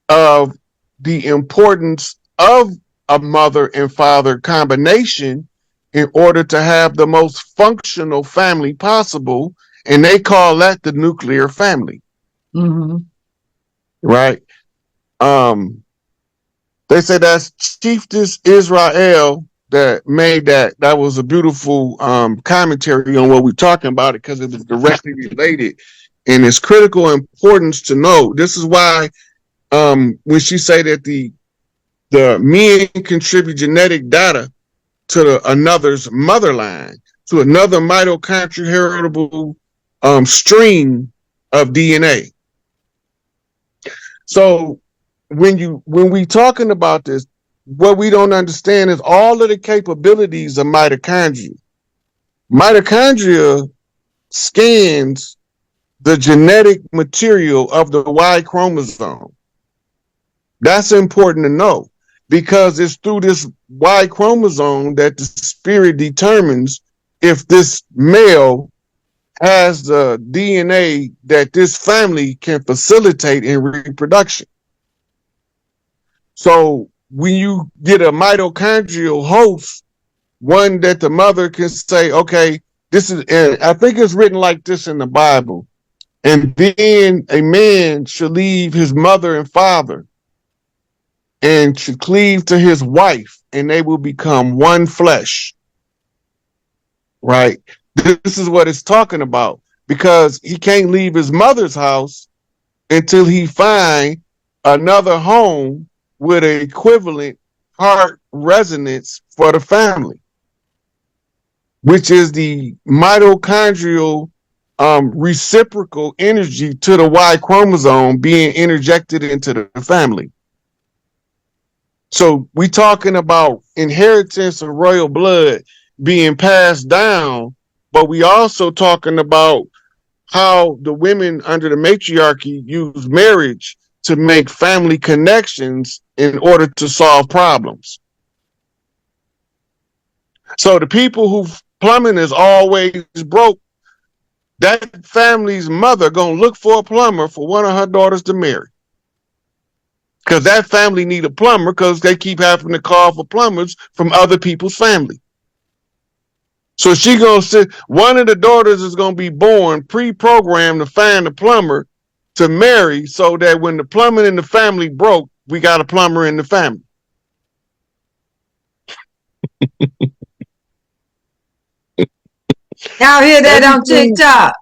of the importance of a mother and father combination in order to have the most functional family possible. And they call that the nuclear family. Mm-hmm. Right? They say that's Chiefess Israel that made that. That was a beautiful commentary on what we're talking about it, because it was directly related, and it's critical importance to know. This is why when she say that the men contribute genetic data to another's mother line, to another mitochondrial heritable stream of DNA. So when we talking about this, what we don't understand is all of the capabilities of mitochondria. Mitochondria scans the genetic material of the Y chromosome. That's important to know, because it's through this Y chromosome that the spirit determines if this male has the DNA that this family can facilitate in reproduction. So when you get a mitochondrial host, one that the mother can say, okay, this is, and I think it's written like this in the Bible. And then a man should leave his mother and father and should cleave to his wife, and they will become one flesh. Right? This is what it's talking about, because he can't leave his mother's house until he find another home with an equivalent heart resonance for the family, which is the mitochondrial reciprocal energy to the Y chromosome being interjected into the family. So we talking about inheritance of royal blood being passed down, but we also talking about how the women under the matriarchy use marriage to make family connections in order to solve problems. So the people who plumbing is always broke, that family's mother gonna look for a plumber for one of her daughters to marry, because that family need a plumber, because they keep having to call for plumbers from other people's family. So she gonna sit, one of the daughters is gonna be born pre-programmed to find a plumber to marry, so that when the plumbing in the family broke, we got a plumber in the family. Y'all hear that on TikTok?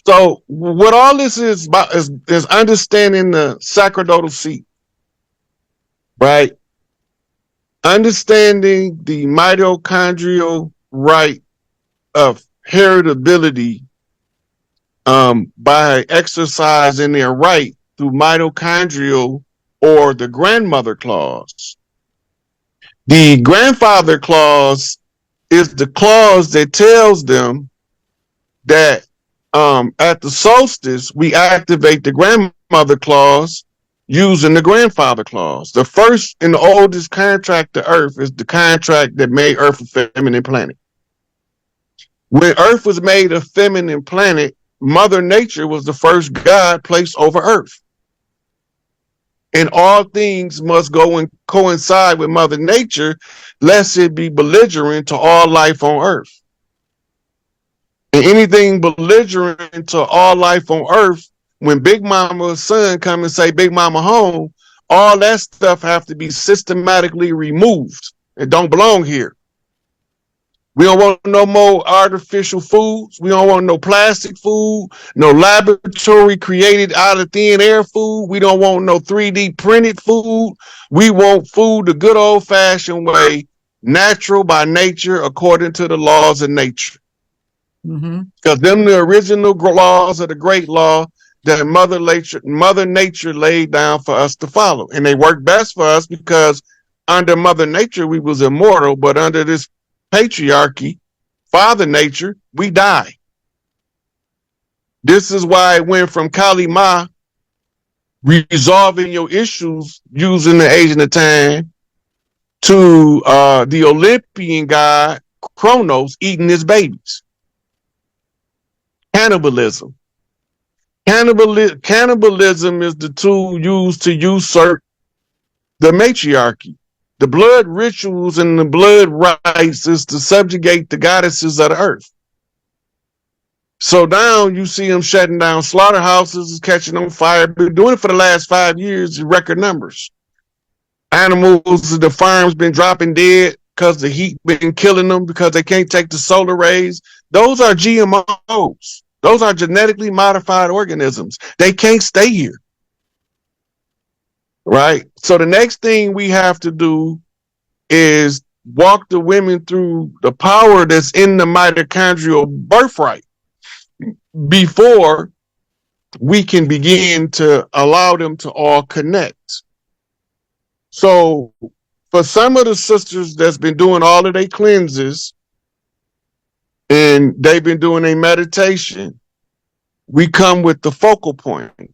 So what all this is about is understanding the sacerdotal seat, right? Understanding the mitochondrial right of heritability by exercising their right through mitochondrial or the grandmother clause. The grandfather clause is the clause that tells them that at the solstice, we activate the grandmother clause using the grandfather clause. The first and the oldest contract to Earth is the contract that made Earth a feminine planet. When Earth was made a feminine planet, Mother Nature was the first God placed over Earth. And all things must go and coincide with Mother Nature, lest it be belligerent to all life on Earth. And anything belligerent to all life on Earth, when Big Mama's son come and say Big Mama home, all that stuff have to be systematically removed. It don't belong here. We don't want no more artificial foods. We don't want no plastic food, no laboratory created out of thin air food. We don't want no 3D printed food. We want food the good old fashioned way, natural by nature, according to the laws of nature. Because them the original laws of the great law that Mother Nature laid down for us to follow. And they work best for us because under Mother Nature, we was immortal, but under this patriarchy, Father Nature, we die. This is why it went from Kali Ma, resolving your issues using the agent of time, to the Olympian god Kronos eating his babies. Cannibalism. Cannibalism is the tool used to usurp the matriarchy. The blood rituals and the blood rites is to subjugate the goddesses of the earth. So now you see them shutting down slaughterhouses, catching on fire. Been doing it for the last 5 years in record numbers. Animals in the farms been dropping dead because the heat been killing them because they can't take the solar rays. Those are GMOs. Those are genetically modified organisms. They can't stay here. Right? So the next thing we have to do is walk the women through the power that's in the mitochondrial birthright before we can begin to allow them to all connect. So for some of the sisters that's been doing all of their cleanses and they've been doing a meditation, we come with the focal point.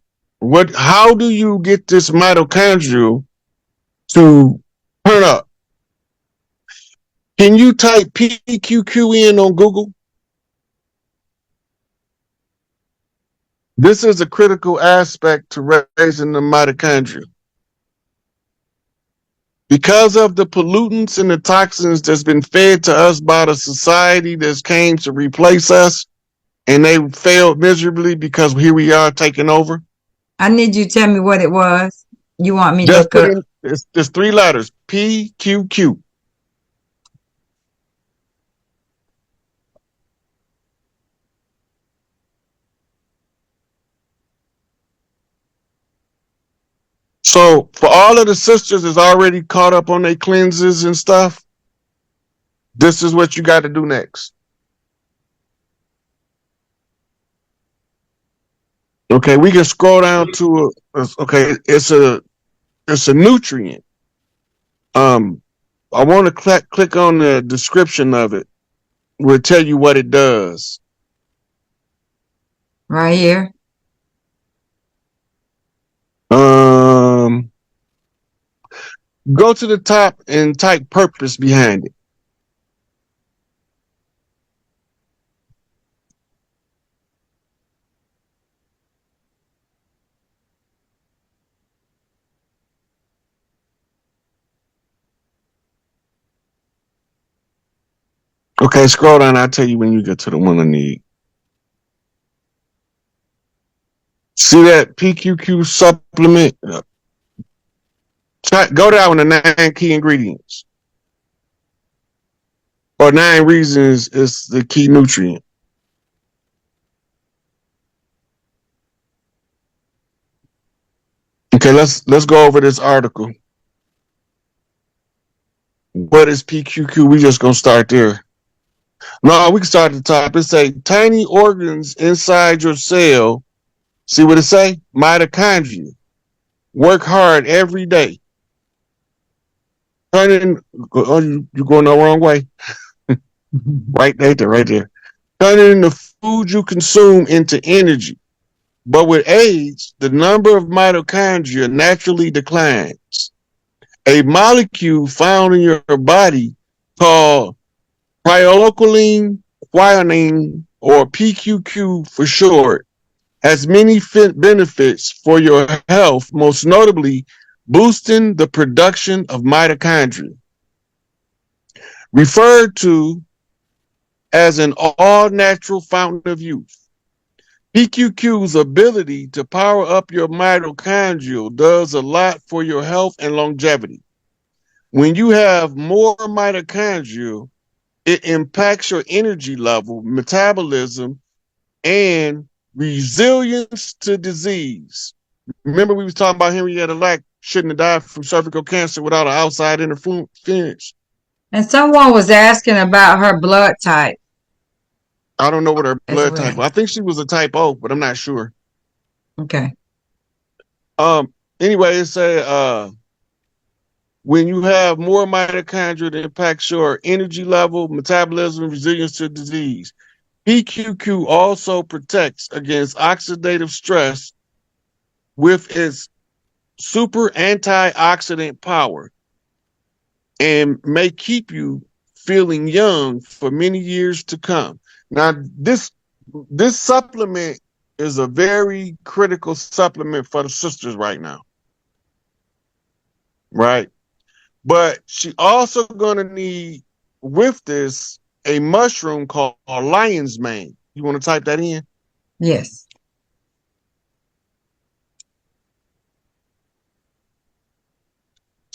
How do you get this mitochondrial to turn up? Can you type PQQ in on Google? This is a critical aspect to raising the mitochondria. Because of the pollutants and the toxins that's been fed to us by the society that's came to replace us, and they failed miserably because here we are taking over. I need you to tell me what it was. You want me to Just look up? It's 3 letters, PQQ. So for all of the sisters that's already caught up on their cleanses and stuff, this is what you got to do next. Okay, we can scroll down to it's a nutrient. I want to click on the description of it. We'll tell you what it does. Right here. Go to the top and type purpose behind it. Okay, scroll down. I'll tell you when you get to the one I need. See that PQQ supplement? Go down to 9 key ingredients. Or 9 reasons is the key nutrient. Okay, let's go over this article. What is PQQ? We just gonna start there. No, we can start at the top. It say tiny organs inside your cell. See what it say? Mitochondria. Work hard every day. You're going the wrong way. Right there. Turning the food you consume into energy. But with age, the number of mitochondria naturally declines. A molecule found in your body called prialkyl guanine, or PQQ for short, has many benefits for your health, most notably boosting the production of mitochondria. Referred to as an all-natural fountain of youth, PQQ's ability to power up your mitochondria does a lot for your health and longevity. When you have more mitochondria, it impacts your energy level, metabolism, and resilience to disease. Remember we was talking about Henrietta Lack shouldn't have died from cervical cancer without an outside interference. And someone was asking about her blood type. I don't know what her blood type was. I think she was a type O, but I'm not sure. Okay. Anyway, it said when you have more mitochondria, it impacts your energy level, metabolism, resilience to disease. PQQ also protects against oxidative stress with its super antioxidant power and may keep you feeling young for many years to come. Now, this supplement is a very critical supplement for the sisters right now. Right? But she also going to need with this a mushroom called lion's mane. You want to type that in? Yes.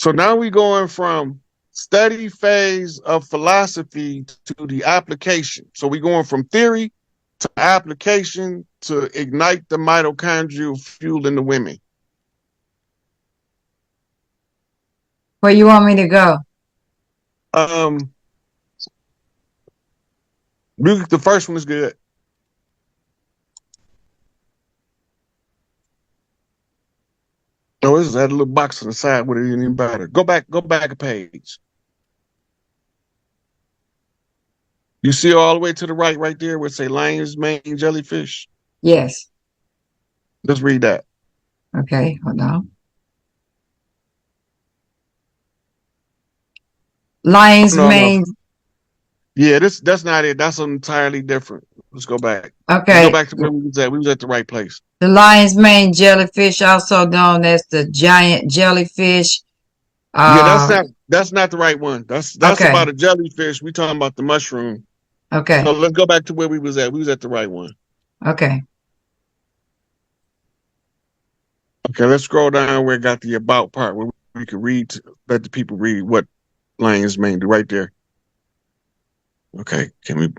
So now we're going from study phase of philosophy to the application. So we're going from theory to application to ignite the mitochondrial fuel in the women. Where you want me to go? The first one is good. Oh, this is that little box on the side with it even better. Go back a page. You see all the way to the right there where it say lion's mane jellyfish? Yes. Let's read that. Okay, hold on. Lion's mane. No. Yeah, that's not it. That's entirely different. Let's go back. Okay. Let's go back to where we was at. We was at the right place. The lion's mane jellyfish, also known as the giant jellyfish. Yeah, that's not the right one. That's okay. About a jellyfish. We talking about the mushroom. Okay. So let's go back to where we was at. We was at the right one. Okay. Okay, let's scroll down where it got the about part where we can read, let the people read what lion's mane do right there. Okay, can we?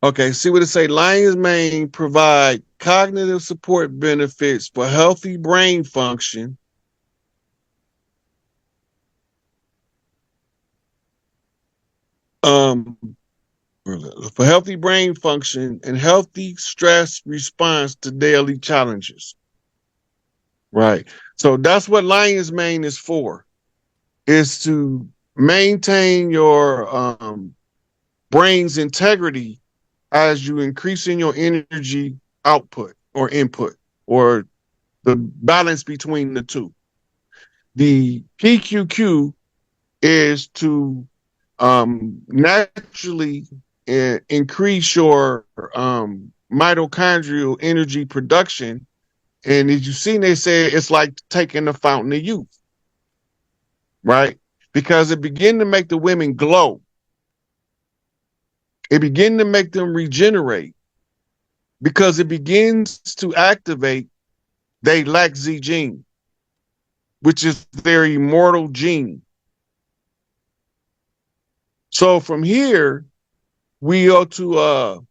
Okay, see what it say? Lion's mane provide cognitive support benefits for healthy brain function. For healthy brain function and healthy stress response to daily challenges. Right. So that's what lion's mane is for, is to maintain your brain's integrity as you increasing your energy output or input, or the balance between the two. The PQQ is to naturally increase your mitochondrial energy production. And as you seen, they say it's like taking the fountain of youth, right? Because it begin to make the women glow. It begin to make them regenerate, because it begins to activate their LAC-Z gene, which is their immortal gene. So from here, we go to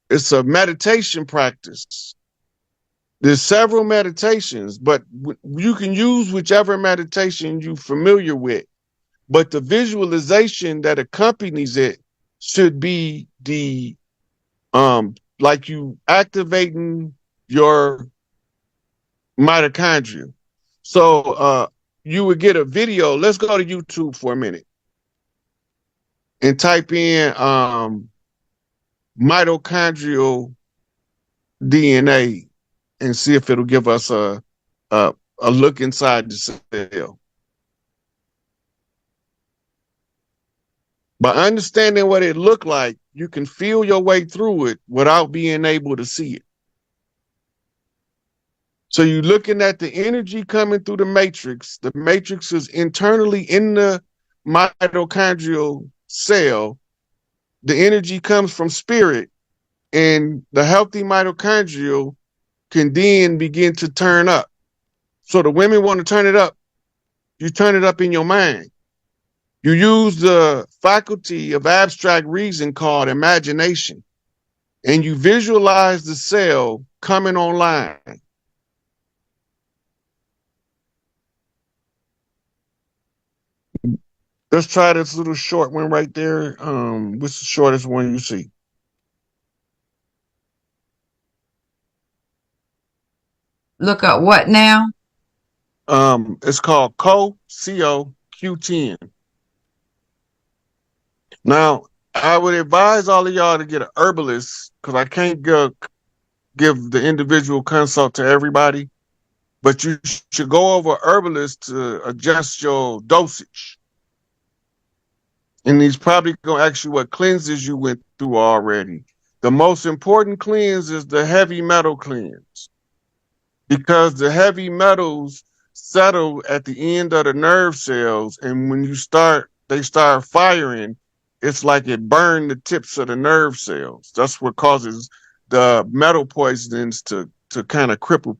it's a meditation practice. There's several meditations, but you can use whichever meditation you're familiar with. But the visualization that accompanies it should be the like you activating your mitochondria. So you would get a video. Let's go to YouTube for a minute and type in mitochondrial DNA and see if it'll give us a look inside the cell. By understanding what it looked like, you can feel your way through it without being able to see it. So you're looking at the energy coming through the matrix. The matrix is internally in the mitochondrial cell. The energy comes from spirit, and the healthy mitochondrial can then begin to turn up. So the women want to turn it up. You turn it up in your mind. You use the faculty of abstract reason called imagination, and you visualize the cell coming online. Let's try this little short one right there. What's the shortest one you see? Look up what now? It's called CoQ10. Now, I would advise all of y'all to get an herbalist, because I can't give the individual consult to everybody, but you should go over herbalist to adjust your dosage. And he's probably going to ask you what cleanses you went through already. The most important cleanse is the heavy metal cleanse, because the heavy metals settle at the end of the nerve cells, and when they start firing, it's like it burned the tips of the nerve cells. That's what causes the metal poisonings to kind of cripple people.